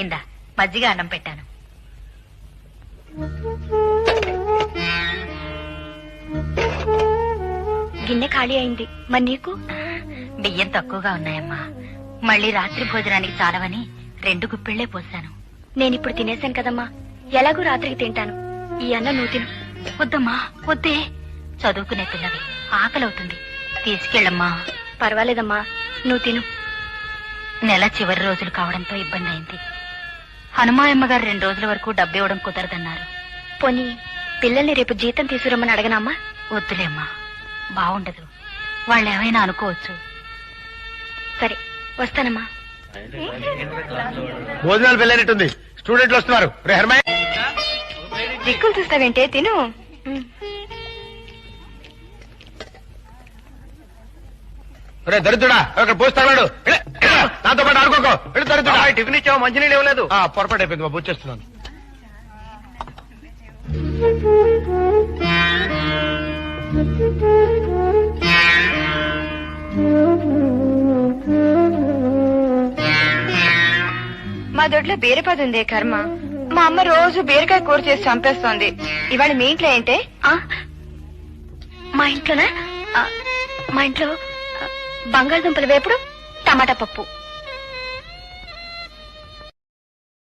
ఇందా మజ్జిగ అన్నం పెట్టాను. గిన్నె ఖాళీ అయింది. మరి నీకు? బియ్యం తక్కువగా ఉన్నాయమ్మా. మళ్ళీ రాత్రి భోజనానికి చాలవని 2 గుప్పిళ్లే పోశాను. నేనిప్పుడు తినేశాను కదమ్మా, ఎలాగూ రాత్రికి తింటాను. ఈ అన్నం నువ్వు తిను. వద్దమ్మా వద్దే, చదువుకునే పిల్లవి, ఆకలవుతుంది. తీసుకెళ్ళమ్మా. పర్వాలేదమ్మా, నువ్వు తిను. నెల చివరి రోజులు కావడంతో ఇబ్బంది అయింది. హనుమాయమ్మగారు 2 రోజుల వరకు డబ్బు ఇవ్వడం కుదరదన్నారు. పోనీ పిల్లల్ని రేపు జీతం తీసుకురమ్మని అడగనమ్మా? వద్దులేమ్మా, బాగుండదు. వాళ్ళేమైనా అనుకోవచ్చు. సరే, వస్తానమ్మా. భోజనాలు వెళ్ళేటట్టుంది, స్టూడెంట్లు వస్తున్నారు. దిక్కులు చూస్తావేంటే, తిను. దరిద్రుడా అక్కడ పోస్తాడు, నాతో పాటు ఆడుకోకో. దరిద్రుడా, టిఫిన్ ఇచ్చావు, మంచినీళ్ళు ఇవ్వలేదు. పొరపాటు అయిపోయింది, బాబు వచ్చేస్తున్నాను. మా దొడ్లో బీరపది ఉందే కర్మ. మా అమ్మ రోజు బీరకాయ కూర చేసి చంపేస్తోంది. ఇవాళ మీ ఇంట్లో ఏంటే? మా ఇంట్లోనా? మా ఇంట్లో బంగాళదుంపల వేపుడు, టమాటా పప్పు.